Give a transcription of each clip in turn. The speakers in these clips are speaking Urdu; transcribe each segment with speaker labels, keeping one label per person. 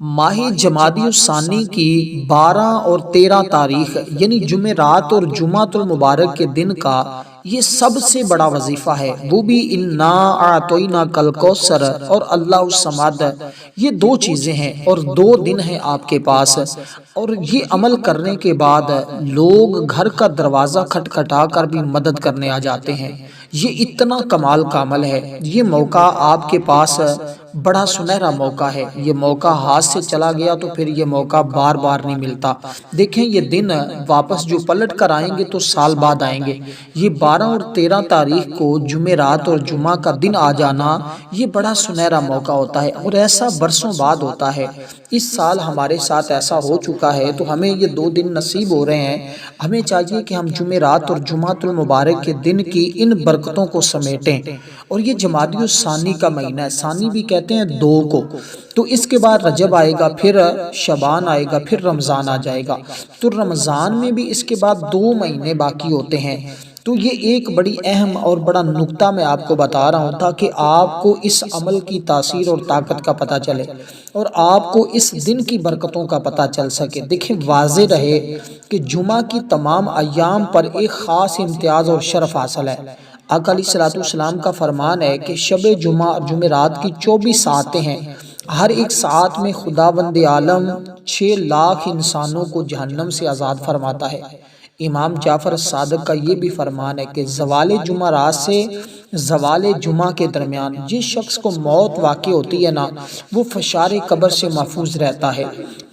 Speaker 1: ماہ جمادی الثانی کی 12 اور 13 تاریخ یعنی جمعرات اور جمعۃ المبارک کے دن کا یہ سب سے بڑا وظیفہ ہے، وہ بھی انا اعطیناک الکوثر اور اللہ الصمد۔ یہ دو چیزیں ہیں اور 2 دن ہیں آپ کے پاس، اور یہ عمل کرنے کے بعد لوگ گھر کا دروازہ کھٹکھٹا کر بھی مدد کرنے آ جاتے ہیں۔ یہ اتنا کمال کا عمل ہے، یہ موقع آپ کے پاس بڑا سنہرا موقع ہے۔ یہ موقع ہاتھ سے چلا گیا تو پھر یہ موقع بار بار نہیں ملتا۔ دیکھیں یہ دن واپس جو پلٹ کر آئیں گے تو سال بعد آئیں گے۔ یہ 12 اور 13 تاریخ کو جمعرات اور جمعہ کا دن آ جانا یہ بڑا سنہرا موقع ہوتا ہے، اور ایسا برسوں بعد ہوتا ہے۔ اس سال ہمارے ساتھ ایسا ہو چکا ہے تو ہمیں یہ 2 دن نصیب ہو رہے ہیں۔ ہمیں چاہیے کہ ہم جمعرات اور جمعۃ المبارک کے دن کی ان برکتوں کو سمیٹیں۔ اور یہ جمادی الثانی کا مہینہ ہے، ثانی بھی کہتے ہیں 2 کو، تو اس کے بعد رجب آئے گا، پھر شعبان آئے گا، پھر رمضان آ جائے گا۔ تو رمضان میں بھی اس کے بعد 2 مہینے باقی ہوتے ہیں۔ تو یہ ایک بڑی اہم اور بڑا نکتہ میں آپ کو بتا رہا ہوں تاکہ آپ کو اس عمل کی تاثیر اور طاقت کا پتہ چلے اور آپ کو اس دن کی برکتوں کا پتہ چل سکے۔ دیکھیں واضح رہے کہ جمعہ کی تمام ایام پر ایک خاص امتیاز اور شرف حاصل ہے۔ آقا علیہ الصلوۃ والسلام کا فرمان ہے کہ شب جمعہ اور جمعرات کی 24 ساعتیں ہیں، ہر ایک ساعت میں خداوند عالم 6 لاکھ انسانوں کو جہنم سے آزاد فرماتا ہے۔ امام جعفر صادق کا یہ بھی فرمان ہے کہ زوال جمعرات سے زوال جمعہ کے درمیان جس شخص کو موت واقع ہوتی ہے نا، وہ فشار قبر سے محفوظ رہتا ہے،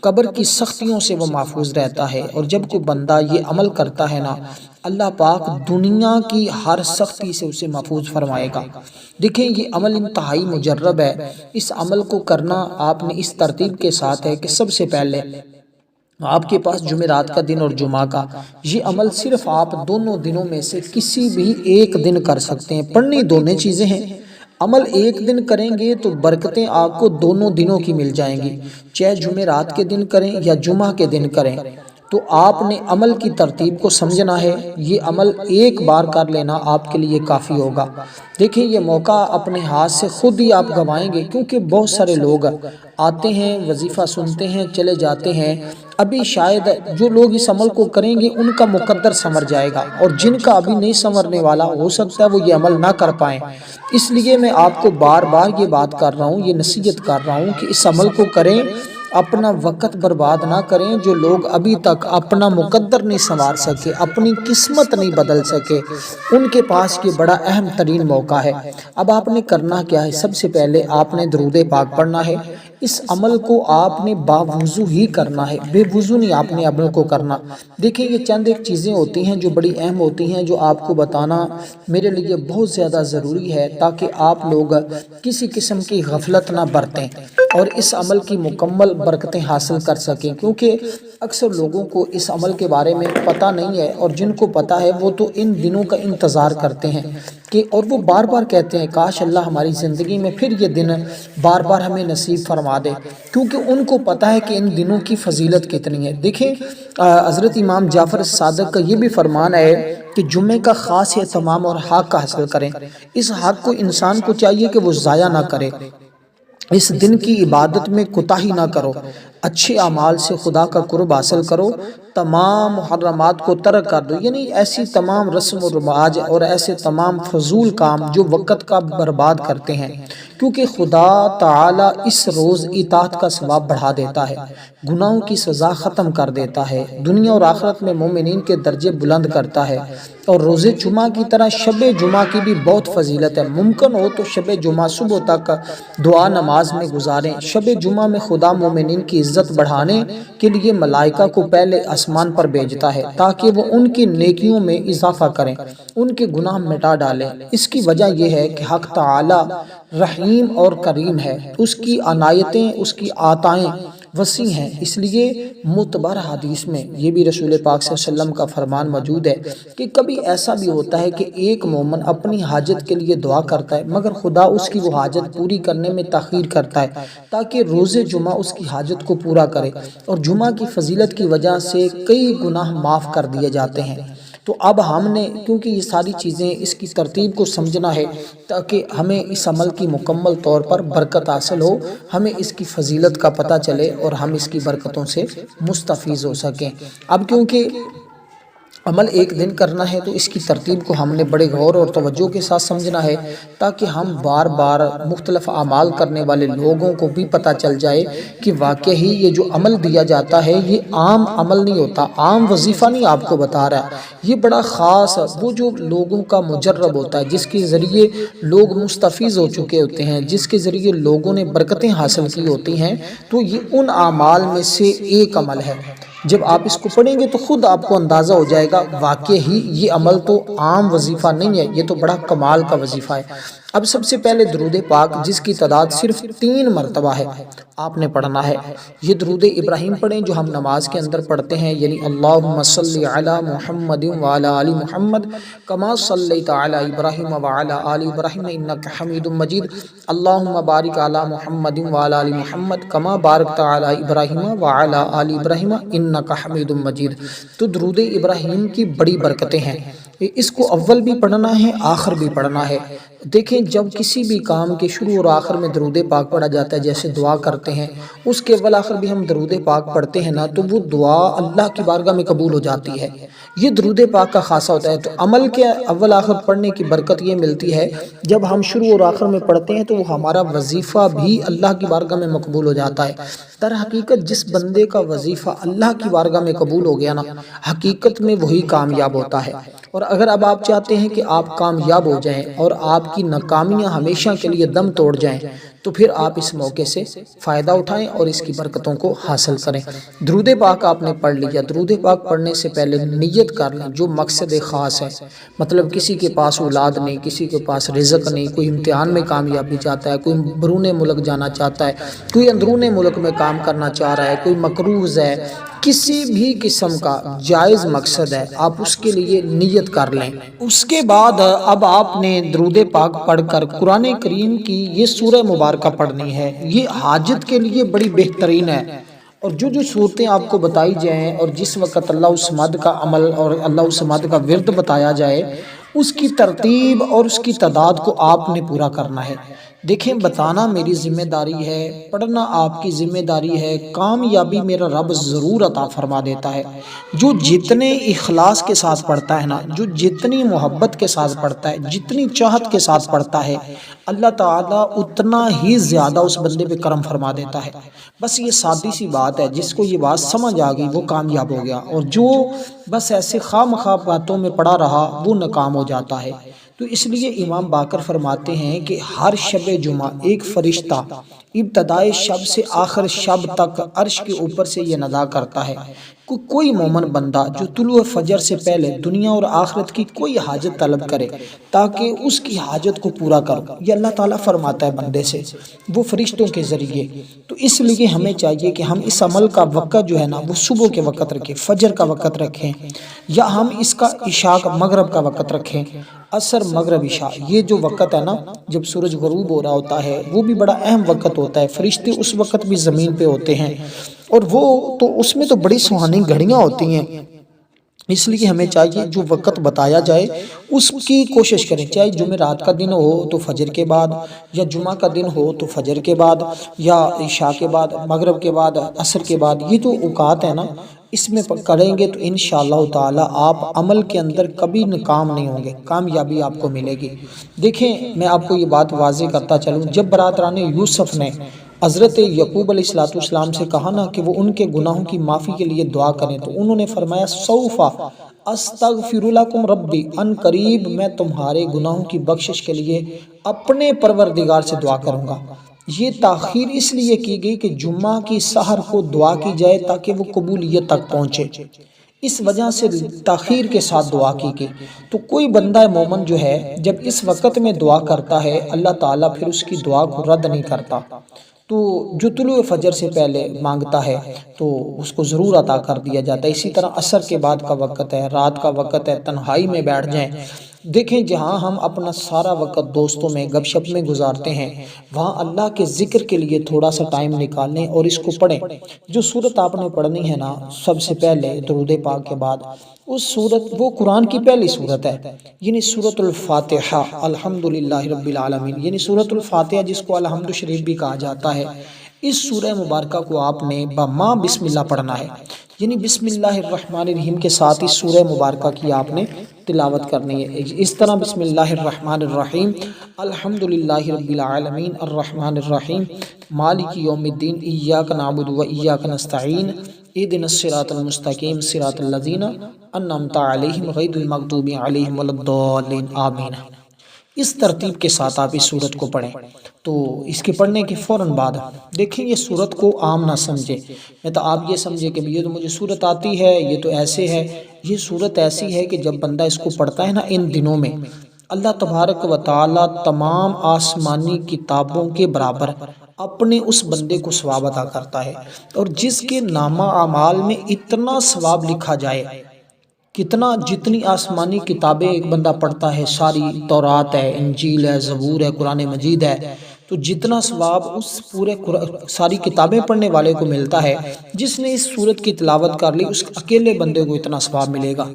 Speaker 1: قبر کی سختیوں سے وہ محفوظ رہتا ہے۔ اور جب کوئی بندہ یہ عمل کرتا ہے نا، اللہ پاک دنیا کی ہر سختی سے اسے محفوظ فرمائے گا۔ دیکھیں یہ عمل انتہائی مجرب ہے۔ اس عمل کو کرنا آپ نے اس ترتیب کے ساتھ ہے کہ سب سے پہلے آپ کے پاس جمعرات کا دن اور جمعہ کا یہ عمل صرف آپ دونوں دنوں میں سے کسی بھی ایک دن کر سکتے ہیں۔ پڑھنی دونوں چیزیں ہیں، عمل ایک دن کریں گے تو برکتیں آپ کو دونوں دنوں کی مل جائیں گی، چاہے جمعرات کے دن کریں یا جمعہ کے دن کریں۔ تو آپ نے عمل کی ترتیب کو سمجھنا ہے، یہ عمل ایک بار کر لینا آپ کے لیے کافی ہوگا۔ دیکھیں یہ موقع اپنے ہاتھ سے خود ہی آپ گنوائیں گے، کیونکہ بہت سارے لوگ آتے ہیں، وظیفہ سنتے ہیں، چلے جاتے ہیں۔ ابھی شاید جو لوگ اس عمل کو کریں گے ان کا مقدر سنور جائے گا، اور جن کا ابھی نہیں سنورنے والا ہو سکتا ہے وہ یہ عمل نہ کر پائیں۔ اس لیے میں آپ کو بار بار یہ بات کر رہا ہوں، یہ نصیحت کر رہا ہوں کہ اس عمل کو کریں، اپنا وقت برباد نہ کریں۔ جو لوگ ابھی تک اپنا مقدر نہیں سنوار سکے، اپنی قسمت نہیں بدل سکے، ان کے پاس یہ بڑا اہم ترین موقع ہے۔ اب آپ نے کرنا کیا ہے؟ سب سے پہلے آپ نے درود پاک پڑھنا ہے۔ اس عمل کو آپ نے باوضو ہی کرنا ہے، بے وضو نہیں آپ نے عمل کو کرنا۔ دیکھیں یہ چند ایک چیزیں ہوتی ہیں جو بڑی اہم ہوتی ہیں، جو آپ کو بتانا میرے لیے بہت زیادہ ضروری ہے تاکہ آپ لوگ کسی قسم کی غفلت نہ برتیں اور اس عمل کی مکمل برکتیں حاصل کر سکیں، کیونکہ اکثر لوگوں کو اس عمل کے بارے میں پتہ نہیں ہے، اور جن کو پتہ ہے وہ تو ان دنوں کا انتظار کرتے ہیں کہ اور وہ بار بار کہتے ہیں کاش اللہ ہماری زندگی میں پھر یہ دن بار بار ہمیں نصیب فرما دے، کیونکہ ان کو پتہ ہے کہ ان دنوں کی فضیلت کتنی ہے۔ دیکھیں حضرت امام جعفر صادق کا یہ بھی فرمان ہے کہ جمعے کا خاص اہتمام اور حق حاصل کریں۔ اس حق کو انسان کو چاہیے کہ وہ ضائع نہ کرے، اس دن کی عبادت میں کوتاہی نہ کرو، اچھے اعمال سے خدا کا قرب حاصل کرو، تمام محرمات کو ترک کر دو، یعنی ایسی تمام رسم و رواج اور ایسے تمام فضول کام جو وقت کا برباد کرتے ہیں، کیونکہ خدا تعالی اس روز اطاعت کا ثواب بڑھا دیتا ہے، گناہوں کی سزا ختم کر دیتا ہے، دنیا اور آخرت میں مومنین کے درجے بلند کرتا ہے۔ اور روز جمعہ کی طرح شب جمعہ کی بھی بہت فضیلت ہے۔ ممکن ہو تو شب جمعہ صبح تک دعا نماز میں گزاریں۔ شب جمعہ میں خدا مومنین کی عزت بڑھانے کے لیے ملائکہ کو پہلے آسمان پر بھیجتا ہے تاکہ وہ ان کی نیکیوں میں اضافہ کریں، ان کے گناہ مٹا ڈالیں۔ اس کی وجہ یہ ہے کہ حق تعالی رحیم اور کریم ہے، اس کی عنایتیں، اس کی عطائیں وسیع ہیں۔ اس لیے معتبر حدیث میں یہ بھی رسول پاک صلی اللہ علیہ وسلم کا فرمان موجود ہے کہ کبھی ایسا بھی ہوتا ہے کہ ایک مومن اپنی حاجت کے لیے دعا کرتا ہے مگر خدا اس کی وہ حاجت پوری کرنے میں تاخیر کرتا ہے تاکہ روز جمعہ اس کی حاجت کو پورا کرے، اور جمعہ کی فضیلت کی وجہ سے کئی گناہ معاف کر دیے جاتے ہیں۔ تو تو اب ہم نے کیونکہ یہ ساری چیزیں اس کی ترتیب کو سمجھنا ہے تاکہ ہمیں اس عمل کی مکمل طور پر برکت حاصل ہو، ہمیں اس کی فضیلت کا پتہ چلے اور ہم اس کی برکتوں سے مستفیض ہو سکیں۔ اب کیونکہ عمل ایک دن کرنا ہے تو اس کی ترتیب کو ہم نے بڑے غور اور توجہ کے ساتھ سمجھنا ہے تاکہ ہم بار بار مختلف اعمال کرنے والے لوگوں کو بھی پتہ چل جائے کہ واقعی یہ جو عمل دیا جاتا ہے یہ عام عمل نہیں ہوتا، عام وظیفہ نہیں آپ کو بتا رہا، یہ بڑا خاص وہ جو لوگوں کا مجرب ہوتا ہے، جس کے ذریعے لوگ مستفیض ہو چکے ہوتے ہیں، جس کے ذریعے لوگوں نے برکتیں حاصل کی ہوتی ہیں، تو یہ ان اعمال میں سے ایک عمل ہے۔ جب آپ اس کو پڑھیں گے تو خود آپ کو اندازہ ہو جائے گا واقعی یہ عمل تو عام وظیفہ نہیں ہے، یہ تو بڑا کمال کا وظیفہ ہے۔ اب سب سے پہلے درود پاک جس کی تعداد صرف 3 مرتبہ ہے آپ نے پڑھنا ہے، یہ درود ابراہیم پڑھیں جو ہم نماز کے اندر پڑھتے ہیں، یعنی اللہم صلی علی محمد وعلی آل محمد کما صلیت علی ابراہیم وعلی آل ابراہیم انک حمید مجید، اللہم بارک علی محمد وعلی آل محمد کما بارکت علی ابراہیم وعلی آل ابراہیم انک حمید مجید۔ تو درود ابراہیم کی بڑی برکتیں ہیں، اس کو اول بھی پڑھنا ہے آخر بھی پڑھنا ہے۔ دیکھیں جب کسی بھی کام کے شروع اور آخر میں درود پاک پڑھا جاتا ہے، جیسے دعا کرتے ہیں اس کے اول آخر بھی ہم درود پاک پڑھتے ہیں نا، تو وہ دعا اللہ کی بارگاہ میں قبول ہو جاتی ہے، یہ درود پاک کا خاصہ ہوتا ہے۔ تو عمل کے اول آخر پڑھنے کی برکت یہ ملتی ہے جب ہم شروع اور آخر میں پڑھتے ہیں تو وہ ہمارا وظیفہ بھی اللہ کی بارگاہ میں مقبول ہو جاتا ہے۔ در حقیقت جس بندے کا وظیفہ اللہ کی بارگاہ میں قبول ہو گیا نا، حقیقت میں وہی کامیاب ہوتا ہے۔ اور اگر اب آپ چاہتے ہیں کہ آپ کامیاب ہو جائیں اور آپ کی ناکامیاں ہمیشہ کے لیے دم توڑ جائیں تو پھر آپ اس موقع سے فائدہ اٹھائیں اور اس کی برکتوں کو حاصل کریں۔ درود پاک آپ نے پڑھ لیا، درود پاک پڑھنے سے پہلے نیت کر لیں جو مقصد خاص ہے، مطلب کسی کے پاس اولاد نہیں، کسی کے پاس رزق نہیں، کوئی امتحان میں کامیابی چاہتا ہے، کوئی بیرون ملک جانا چاہتا ہے، کوئی اندرون ملک میں کام کرنا چاہ رہا ہے، کوئی مقروض ہے، کسی بھی قسم کا جائز مقصد ہے آپ اس کے لیے نیت کر لیں۔ اس کے بعد اب آپ نے درود پاک پڑھ کر قرآن کریم کی یہ سورہ مبارکہ پڑھنی ہے، یہ حاجت کے لیے بڑی بہترین ہے۔ اور جو صورتیں آپ کو بتائی جائیں اور جس وقت اللہ الصمد کا عمل اور اللہ الصمد کا ورد بتایا جائے، اس کی ترتیب اور اس کی تعداد کو آپ نے پورا کرنا ہے۔ دیکھیں بتانا میری ذمہ داری ہے، پڑھنا آپ کی ذمہ داری ہے، کامیابی میرا رب ضرور عطا فرما دیتا ہے۔ جو جتنے اخلاص کے ساتھ پڑھتا ہے نا، جو جتنی محبت کے ساتھ پڑھتا ہے، جتنی چاہت کے ساتھ پڑھتا ہے، اللہ تعالیٰ اتنا ہی زیادہ اس بندے پہ کرم فرما دیتا ہے۔ بس یہ سادی سی بات ہے، جس کو یہ بات سمجھ آ گئی وہ کامیاب ہو گیا، اور جو بس ایسے خواہ مخواہ باتوں میں پڑا رہا وہ ناکام ہو جاتا ہے۔ تو اس لیے امام باقر فرماتے ہیں کہ ہر شب جمعہ ایک فرشتہ ابتدائے شب سے آخر شب تک عرش کے اوپر سے یہ ندا کرتا ہے، کوئی مومن بندہ جو طلوع فجر سے پہلے دنیا اور آخرت کی کوئی حاجت طلب کرے تاکہ اس کی حاجت کو پورا کرو، یہ اللہ تعالیٰ فرماتا ہے بندے سے وہ فرشتوں کے ذریعے۔ تو اس لیے ہمیں چاہیے کہ ہم اس عمل کا وقت جو ہے نا وہ صبح کے وقت رکھیں، فجر کا وقت رکھیں، یا ہم اس کا عشاء مغرب کا وقت رکھیں، عصر مغرب عشاء، یہ جو وقت ہے نا جب سورج غروب ہو رہا ہوتا ہے وہ بھی بڑا اہم وقت ہوتا ہے، فرشتے اس وقت بھی زمین پہ ہوتے ہیں، اور وہ تو اس میں تو بڑی سہانی گھڑیاں ہوتی ہیں۔ اس لیے ہمیں چاہیے جو وقت بتایا جائے اس کی کوشش کریں، چاہے جمعرات کا دن ہو تو فجر کے بعد، یا جمعہ کا دن ہو تو فجر کے بعد، یا عشاء کے بعد، مغرب کے بعد، عصر کے بعد، یہ جو اوقات ہیں نا اس میں کریں گے تو انشاءاللہ تعالی آپ عمل کے اندر کبھی ناکام نہیں ہوں گے، کامیابی آپ کو ملے گی۔ دیکھیں میں آپ کو یہ بات واضح کرتا چلوں، جب برادران یوسف نے حضرت یعقوب علیہ السلام سے کہا نا کہ وہ ان کے گناہوں کی معافی کے لیے دعا کریں، تو انہوں نے فرمایا سوف استغفر لکم ربی، ان قریب میں تمہارے گناہوں کی بخشش کے لیے اپنے پروردگار سے دعا کروں گا۔ یہ تاخیر اس لیے کی گئی کہ جمعہ کی سحر کو دعا کی جائے تاکہ وہ قبولیت تک پہنچے، اس وجہ سے تاخیر کے ساتھ دعا کی گئی۔ تو کوئی بندہ مومن جو ہے جب اس وقت میں دعا کرتا ہے اللہ تعالیٰ پھر اس کی دعا کو رد نہیں کرتا، تو جو طلوع فجر سے پہلے مانگتا ہے تو اس کو ضرور عطا کر دیا جاتا ہے۔ اسی طرح عصر کے بعد کا وقت ہے، رات کا وقت ہے، تنہائی میں بیٹھ جائیں دیکھیں جہاں ہم اپنا سارا وقت دوستوں میں گپ شپ میں گزارتے ہیں، وہاں اللہ کے ذکر کے لیے تھوڑا سا ٹائم نکالیں اور اس کو پڑھیں۔ جو صورت آپ نے پڑھنی ہے نا سب سے پہلے درود پاک کے بعد، اس صورت وہ قرآن کی پہلی صورت ہے، یعنی سورۃ الفاتحہ، الحمدللہ رب العالمین، یعنی سورۃ الفاتحہ جس کو الحمد شریف بھی کہا جاتا ہے۔ اس سورہ مبارکہ کو آپ نے بما بسم اللہ پڑھنا ہے، یعنی بسم اللہ الرحمن الرحیم کے ساتھ اس سورہ مبارکہ کی آپ نے تلاوت کرنی ہے۔ اس طرح بسم اللہ الرحمن الرحیم، الحمدللہ رب العالمین الرحمن الرحیم مالک یوم الدین ایاک نعبد و ایاک نستعین اہدنا الصراط المستقیم صراط الذین انعمت علیہم غیر المغضوب علیہم ولا الضالین آمین۔ اس ترتیب کے ساتھ آپ اس سورت کو پڑھیں۔ تو اس کے پڑھنے کے فوراً بعد دیکھیں یہ سورت کو عام نہ سمجھیں، میں تو آپ یہ سمجھے کہ یہ تو مجھے سورت آتی ہے، یہ تو ایسے ہے۔ یہ سورت ایسی ہے کہ جب بندہ اس کو پڑھتا ہے نا ان دنوں میں، اللہ تبارک و تعالی تمام آسمانی کتابوں کے برابر اپنے اس بندے کو ثواب عطا کرتا ہے، اور جس کے نامہ اعمال میں اتنا ثواب لکھا جائے، جتنی آسمانی کتابیں ایک بندہ پڑھتا ہے، ساری تورات ہے، انجیل ہے، زبور ہے، قرآن مجید ہے، تو جتنا ثواب اس پورے ساری کتابیں پڑھنے والے کو ملتا ہے، جس نے اس سورت کی تلاوت کر لی اس اکیلے بندے کو اتنا ثواب ملے گا،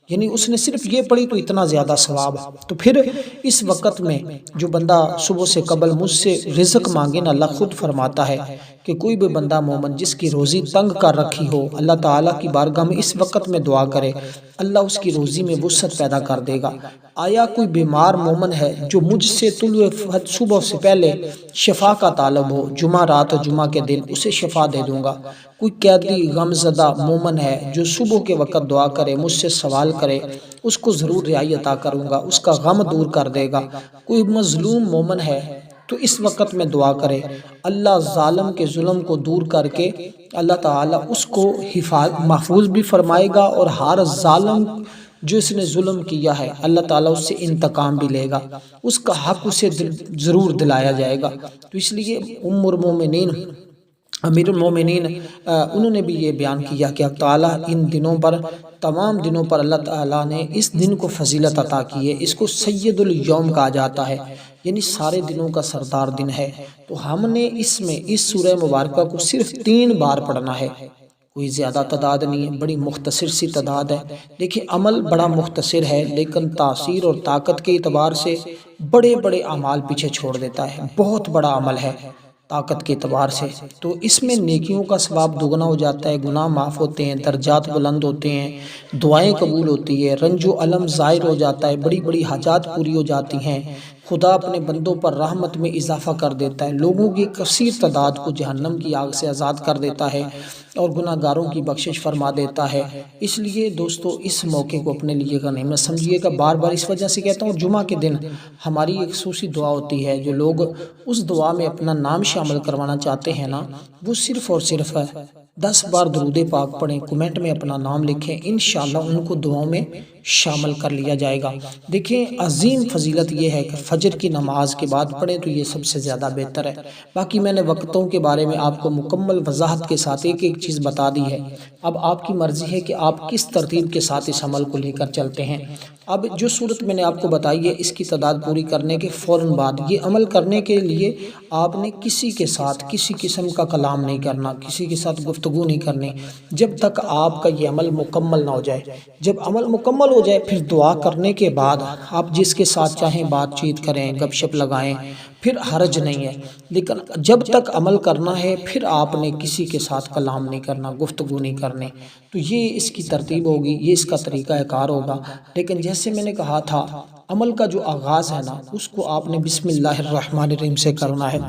Speaker 1: یعنی اس نے صرف یہ پڑھی تو اتنا زیادہ ثواب۔ تو پھر اس وقت میں جو بندہ صبح سے قبل مجھ سے رزق مانگے نا، اللہ خود فرماتا ہے کہ کوئی بھی بندہ مومن جس کی روزی تنگ کر رکھی ہو، اللہ تعالیٰ کی بارگاہ میں اس وقت میں دعا کرے، اللہ اس کی روزی میں وسعت پیدا کر دے گا۔ آیا کوئی بیمار مومن ہے جو مجھ سے طلوع فجر صبح سے پہلے شفا کا طالب ہو، جمعہ رات اور جمعہ کے دن اسے شفا دے دوں گا۔ کوئی قیدی غم زدہ مومن ہے جو صبح کے وقت دعا کرے، مجھ سے سوال کرے، اس کو ضرور رہائی عطا کروں گا، اس کا غم دور کر دے گا۔ کوئی مظلوم مومن ہے تو اس وقت میں دعا کرے، اللہ ظالم کے ظلم کو دور کر کے اللہ تعالیٰ اس کو محفوظ بھی فرمائے گا، اور ہر ظالم جو اس نے ظلم کیا ہے اللہ تعالیٰ اس سے انتقام بھی لے گا، اس کا حق اسے ضرور دلایا جائے گا۔ تو اس لیے ام المومنین امیر المومنین انہوں نے بھی یہ بیان کیا کہ اللہ تعالیٰ ان دنوں پر، تمام دنوں پر اللہ تعالیٰ نے اس دن کو فضیلت عطا کی ہے۔ اس کو سید الیوم کہا جاتا ہے، یعنی سارے دنوں کا سردار دن ہے۔ تو ہم نے اس سورہ مبارکہ کو صرف 3 بار پڑھنا ہے، کوئی زیادہ تعداد نہیں ہے، بڑی مختصر سی تعداد ہے۔ دیکھیں عمل بڑا مختصر ہے، لیکن تاثیر اور طاقت کے اعتبار سے بڑے بڑے اعمال پیچھے چھوڑ دیتا ہے، بہت بڑا عمل ہے طاقت کے اعتبار سے۔ تو اس میں نیکیوں کا ثواب دگنا ہو جاتا ہے، گناہ معاف ہوتے ہیں، درجات بلند ہوتے ہیں، دعائیں قبول ہوتی ہے، رنج و علم ظاہر ہو جاتا ہے، بڑی بڑی حاجات پوری ہو جاتی ہیں، خدا اپنے بندوں پر رحمت میں اضافہ کر دیتا ہے، لوگوں کی کثیر تعداد کو جہنم کی آگ سے آزاد کر دیتا ہے، اور گناہ گاروں کی بخشش فرما دیتا ہے۔ اس لیے دوستو اس موقع کو اپنے لیے غنیمت سمجھیے گا۔ بار بار اس وجہ سے کہتا ہوں، جمعہ کے دن ہماری ایک خصوصی دعا ہوتی ہے، جو لوگ اس دعا میں اپنا نام شامل کروانا چاہتے ہیں نا، وہ صرف اور صرف 10 بار درود پاک پڑھیں، کومنٹ میں اپنا نام لکھیں، انشاءاللہ ان کو دعاؤں میں شامل کر لیا جائے گا۔ دیکھیں عظیم فضیلت یہ ہے کہ فجر کی نماز کے بعد پڑھیں تو یہ سب سے زیادہ بہتر ہے۔ باقی میں نے وقتوں کے بارے میں آپ کو مکمل وضاحت کے ساتھ ایک ایک چیز بتا دی ہے، اب آپ کی مرضی ہے کہ آپ کس ترتیب کے ساتھ اس عمل کو لے کر چلتے ہیں۔ اب جو صورت میں نے آپ کو بتائی ہے، اس کی تعداد پوری کرنے کے فوراً بعد یہ عمل کرنے کے لیے آپ نے کسی کے ساتھ کسی قسم کا کلام نہیں کرنا، کسی کے ساتھ گفتگو نہیں کرنی، جب تک آپ کا یہ عمل مکمل نہ ہو جائے۔ جب عمل مکمل ہو جائے پھر دعا کرنے کے بعد آپ جس کے ساتھ چاہیں بات چیت کریں، گپ شپ لگائیں، پھر حرج نہیں ہے، لیکن جب تک عمل کرنا ہے پھر آپ نے کسی کے ساتھ کلام نہیں کرنا، گفتگو نہیں کرنی۔ تو یہ اس کی ترتیب ہوگی، یہ اس کا طریقہ کار ہوگا۔ لیکن جیسے میں نے کہا تھا، عمل کا جو آغاز ہے نا، اس کو آپ نے بسم اللہ الرحمن الرحیم سے کرنا ہے۔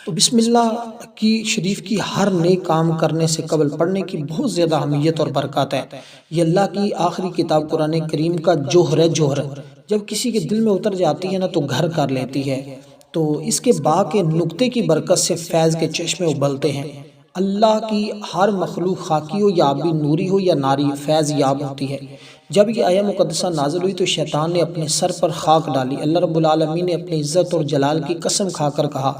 Speaker 1: تو بسم اللہ کی شریف کی ہر نیک کام کرنے سے قبل پڑھنے کی بہت زیادہ اہمیت اور برکات ہے۔ یہ اللہ کی آخری کتاب قرآن کریم کا جوہر ہے، جوہر جب کسی کے دل میں اتر جاتی ہے نا تو گھر کر لیتی ہے۔ تو اس کے با کے نقطے کی برکت سے فیض کے چشمے ابلتے ہیں۔ اللہ کی ہر مخلوق خاکی ہو یا آبی، نوری ہو یا ناری، فیض یاب ہوتی ہے۔ جب یہ آیہ مقدسہ نازل ہوئی تو شیطان نے اپنے سر پر خاک ڈالی۔ اللہ رب العالمین نے اپنی عزت اور جلال کی قسم کھا کر کہا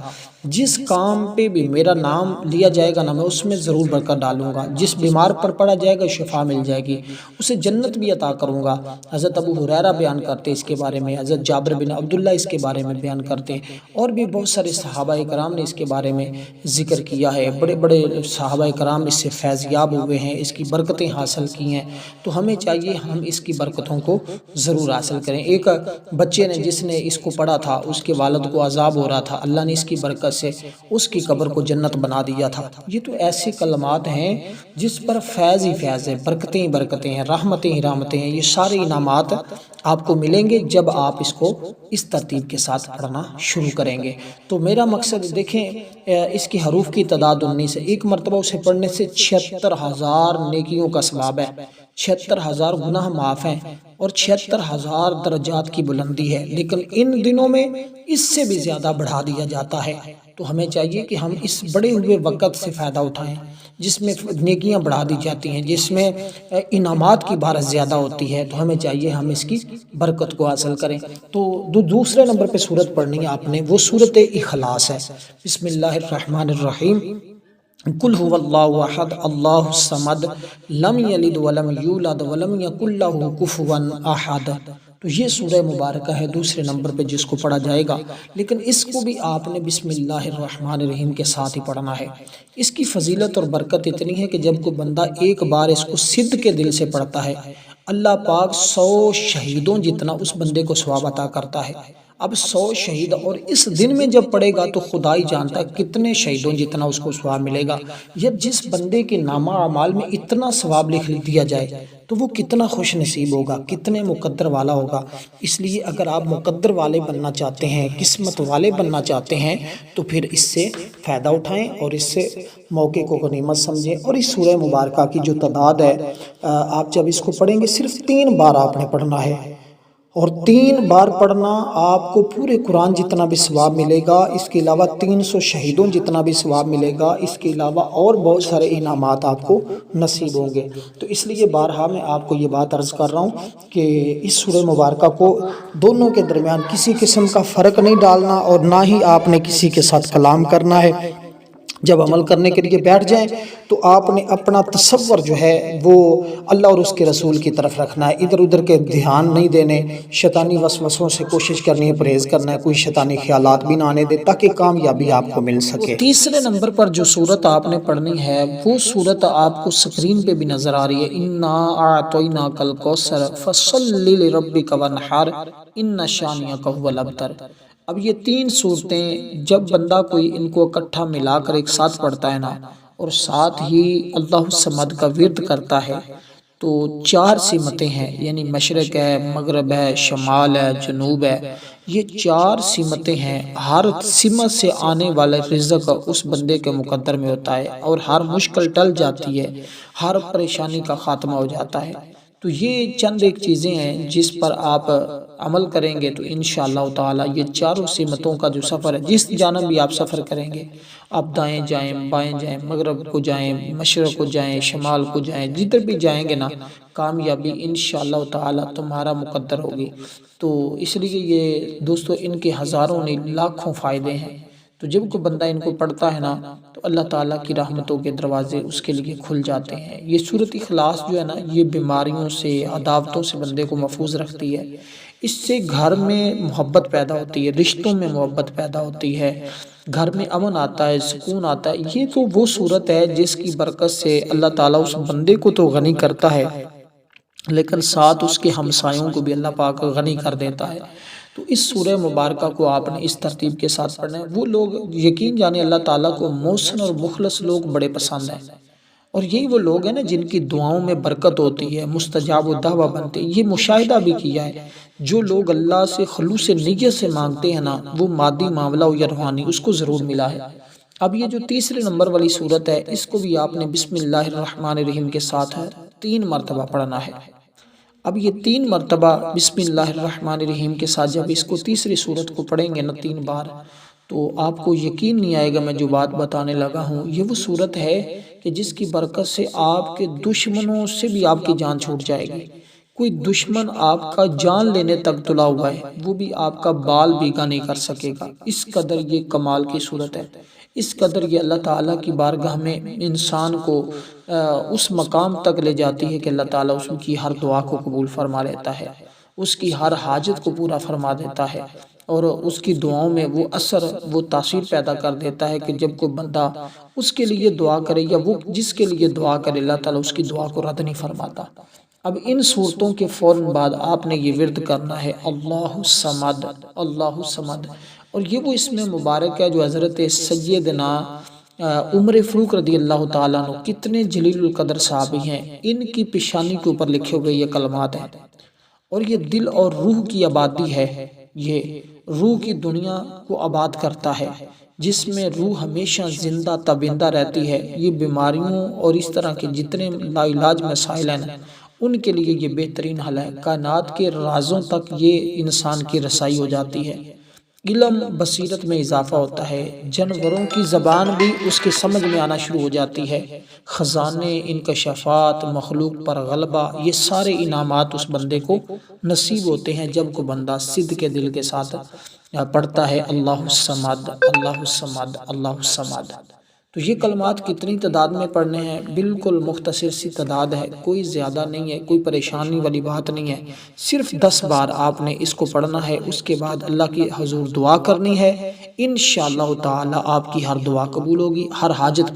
Speaker 1: جس کام پہ بھی میرا نام لیا جائے گا نا میں اس میں ضرور برکت ڈالوں گا، جس بیمار پر پڑا جائے گا شفا مل جائے گی، اسے جنت بھی عطا کروں گا۔ حضرت ابو ہریرہ بیان کرتے اس کے بارے میں، حضرت جابر بن عبداللہ اس کے بارے میں بیان کرتے ہیں، اور بھی بہت سارے صحابہ کرام نے اس کے بارے میں ذکر کیا ہے۔ بڑے بڑے صحابہ کرام اس سے فیض یاب ہوئے ہیں، اس کی برکتیں حاصل کی ہیں، تو ہمیں چاہیے ہم اس کی برکتوں کو ضرور حاصل کریں۔ ایک بچے نے جس نے اس کو پڑھا تھا، اس کے والد کو عذاب ہو رہا تھا، اللہ نے اس کی برکت سے اس کی قبر کو جنت بنا دیا تھا۔ یہ تو ایسے کلمات ہیں جس پر فیض ہی فیض ہے، برکتیں ہی برکتیں ہیں، رحمتیں ہی رحمتیں ہیں۔ یہ سارے انعامات آپ کو ملیں گے جب آپ اس کو اس ترتیب کے ساتھ پڑھنا شروع کریں گے۔ تو میرا مقصد دیکھیں، اس کی حروف کی تعداد 19 ہے، ایک مرتبہ اسے پڑھنے سے 76,000 نیکیوں کا ثواب ہے، 76,000 گناہ معاف ہیں، اور 76,000 درجات کی بلندی ہے۔ لیکن ان دنوں میں اس سے بھی زیادہ بڑھا دیا جاتا ہے، تو ہمیں چاہیے کہ ہم اس بڑے ہوئے وقت سے فائدہ اٹھائیں جس میں نیکیاں بڑھا دی جاتی ہیں، جس میں انعامات کی بارش زیادہ ہوتی ہے، تو ہمیں چاہیے ہم اس کی برکت کو حاصل کریں۔ تو دوسرے نمبر پہ سورت پڑھنی ہے آپ نے، وہ سورت اخلاص ہے۔ بسم اللہ الرحمن الرحیم، قل هو اللہ احد اللہ الصمد لم یلد ولم یولد ولم یکن لہ کفوا احد۔ تو یہ سورہ مبارکہ ہے دوسرے نمبر پہ جس کو پڑھا جائے گا، لیکن اس کو بھی آپ نے بسم اللہ الرحمن الرحیم کے ساتھ ہی پڑھنا ہے۔ اس کی فضیلت اور برکت اتنی ہے کہ جب کوئی بندہ ایک بار اس کو صدق کے دل سے پڑھتا ہے، اللہ پاک 100 شہیدوں جتنا اس بندے کو ثواب عطا کرتا ہے۔ اب 100 شہید، اور اس دن میں جب پڑھے گا تو خدا ہی جانتا ہے کتنے شہیدوں جتنا اس کو ثواب ملے گا۔ جب جس بندے کے نامہ اعمال میں اتنا ثواب لکھ دیا جائے تو وہ کتنا خوش نصیب ہوگا، کتنے مقدر والا ہوگا۔ اس لیے اگر آپ مقدر والے بننا چاہتے ہیں، قسمت والے بننا چاہتے ہیں، تو پھر اس سے فائدہ اٹھائیں اور اس سے موقع کو غنیمت سمجھیں۔ اور اس سورہ مبارکہ کی جو تعداد ہے، آپ جب اس کو پڑھیں گے صرف 3 بار آپ نے پڑھنا ہے، اور 3 بار پڑھنا آپ کو پورے قرآن جتنا بھی ثواب ملے گا، اس کے علاوہ 300 شہیدوں جتنا بھی ثواب ملے گا، اس کے علاوہ اور بہت سارے انعامات آپ کو نصیب ہوں گے۔ تو اس لیے بارہا میں آپ کو یہ بات عرض کر رہا ہوں کہ اس سورہ مبارکہ کو دونوں کے درمیان کسی قسم کا فرق نہیں ڈالنا، اور نہ ہی آپ نے کسی کے ساتھ کلام کرنا ہے۔ جب عمل کرنے کے لیے بیٹھ جائیں تو آپ نے اپنا تصور جو ہے وہ اللہ اور اس کے رسول کی طرف رکھنا ہے، ادھر ادھر کے دھیان نہیں دینے، شیطانی وسوسوں سے کوشش کرنی ہے، پرہیز کرنا ہے، کوئی شیطانی خیالات بھی نہ آنے دے تاکہ کامیابی آپ کو مل سکے۔ تیسرے نمبر پر جو سورت آپ نے پڑھنی ہے وہ سورت آپ کو سکرین پہ بھی نظر آ رہی ہے، اِنَّا أَعْطَيْنَاكَ الْكَوْثَرَ فَصَلِّ لِرَبِّكَ وَانْحَرْ إِنَّ شَانِئَكَ هُوَ الْأَبْتَرُ۔ اب یہ 3 صورتیں جب بندہ کوئی ان کو اکٹھا ملا کر ایک ساتھ پڑھتا ہے نا، اور ساتھ ہی اللہ الصمد کا ورد کرتا ہے، تو 4 سمتیں ہیں، یعنی مشرق ہے، مغرب ہے، شمال ہے، جنوب ہے، یہ 4 سمتیں ہیں۔ ہر سمت سے آنے والا رزق اس بندے کے مقدر میں ہوتا ہے، اور ہر مشکل ٹل جاتی ہے، ہر پریشانی کا خاتمہ ہو جاتا ہے۔ تو یہ چند ایک چیزیں ہیں جس پر آپ عمل کریں گے تو انشاءاللہ تعالی یہ 4 سمتوں کا جو سفر ہے، جس جانب بھی آپ سفر کریں گے، آپ دائیں جائیں، بائیں جائیں، مغرب کو جائیں، مشرق کو جائیں، شمال کو جائیں، جدھر بھی جائیں گے نا، کامیابی انشاءاللہ تعالی تمہارا مقدر ہوگی۔ تو اس لیے یہ دوستو ان کے ہزاروں نہیں لاکھوں فائدے ہیں۔ تو جب کوئی بندہ ان کو پڑھتا ہے نا تو اللہ تعالیٰ کی رحمتوں کے دروازے اس کے لیے کھل جاتے ہیں۔ یہ سورۃ اخلاص جو ہے نا، یہ بیماریوں سے، عداوتوں سے بندے کو محفوظ رکھتی ہے۔ اس سے گھر میں محبت پیدا ہوتی ہے، رشتوں میں محبت پیدا ہوتی ہے، گھر میں امن آتا ہے، سکون آتا ہے۔ یہ تو وہ سورت ہے جس کی برکت سے اللہ تعالیٰ اس بندے کو تو غنی کرتا ہے، لیکن ساتھ اس کے ہمسایوں کو بھی اللہ پاک غنی کر دیتا ہے۔ تو اس سورہ مبارکہ کو آپ نے اس ترتیب کے ساتھ پڑھنا ہے۔ وہ لوگ یقین جانے اللہ تعالیٰ کو محسن اور مخلص لوگ بڑے پسند ہیں، اور یہی وہ لوگ ہیں نا جن کی دعاؤں میں برکت ہوتی ہے، مستجاب الدعوہ بنتے ہیں۔ یہ مشاہدہ بھی کیا ہے، جو لوگ اللہ سے خلوص نیت سے مانگتے ہیں نا، وہ مادی معاملہ ہو یا روحانی، اس کو ضرور ملا ہے۔ اب یہ جو تیسرے نمبر والی سورت ہے، اس کو بھی آپ نے بسم اللہ الرحمن الرحیم کے ساتھ 3 مرتبہ پڑھنا ہے۔ اب یہ 3 مرتبہ بسم اللہ الرحمن الرحیم کے ساتھ جب اس کو تیسری سورت کو پڑھیں گے نا 3 بار، تو آپ کو یقین نہیں آئے گا میں جو بات بتانے لگا ہوں۔ یہ وہ سورت ہے کہ جس کی برکت سے آپ کے دشمنوں سے بھی آپ کی جان چھوٹ جائے گی۔ کوئی دشمن آپ کا جان لینے تک تلا ہوا ہے، وہ بھی آپ کا بال بیگا نہیں کر سکے گا۔ اس قدر یہ کمال کی صورت ہے، اس قدر یہ اللہ تعالیٰ کی بارگاہ میں انسان کو اس مقام تک لے جاتی ہے کہ اللہ تعالیٰ اس کی ہر دعا کو قبول فرما لیتا ہے، اس کی ہر حاجت کو پورا فرما دیتا ہے، اور اس کی دعاؤں میں وہ اثر، وہ تاثیر پیدا کر دیتا ہے کہ جب کوئی بندہ اس کے لیے دعا کرے یا وہ جس کے لیے دعا کرے، اللہ تعالیٰ اس کی دعا کو رد نہیں فرماتا۔ اب ان صورتوں کے فوراً بعد آپ نے یہ ورد کرنا ہے اللہ الصمد، اللہ الصمد، اور یہ وہ اسم مبارک ہے جو حضرت سیدنا عمر فاروق رضی اللہ تعالیٰ عنہ، کتنے جلیل القدر صحابی ہیں، ان کی پیشانی کے اوپر لکھے ہوئے یہ کلمات ہیں، اور یہ دل اور روح کی آبادی ہے، یہ روح کی دنیا کو آباد کرتا ہے، جس میں روح ہمیشہ زندہ تابندہ رہتی ہے۔ یہ بیماریوں اور اس طرح کے جتنے لا علاج مسائل ہیں ان کے لیے یہ بہترین حل ہے۔ کائنات کے رازوں تک یہ انسان کی رسائی ہو جاتی ہے، علم بصیرت میں اضافہ ہوتا ہے، جانوروں کی زبان بھی اس کے سمجھ میں آنا شروع ہو جاتی ہے، خزانے، انکشافات، مخلوق پر غلبہ، یہ سارے انعامات اس بندے کو نصیب ہوتے ہیں جب کو بندہ صدق کے دل کے ساتھ پڑھتا ہے اللہ الصمد، اللہ الصمد، اللہ الصمد۔ تو یہ کلمات کتنی تعداد میں پڑھنے ہیں؟ بالکل مختصر سی تعداد ہے، کوئی زیادہ نہیں ہے، کوئی پریشانی والی بات نہیں ہے، صرف 10 بار آپ نے اس کو پڑھنا ہے، اس کے بعد اللہ کی حضور دعا کرنی ہے، انشاءاللہ تعالی آپ کی ہر دعا قبول ہوگی، ہر حاجت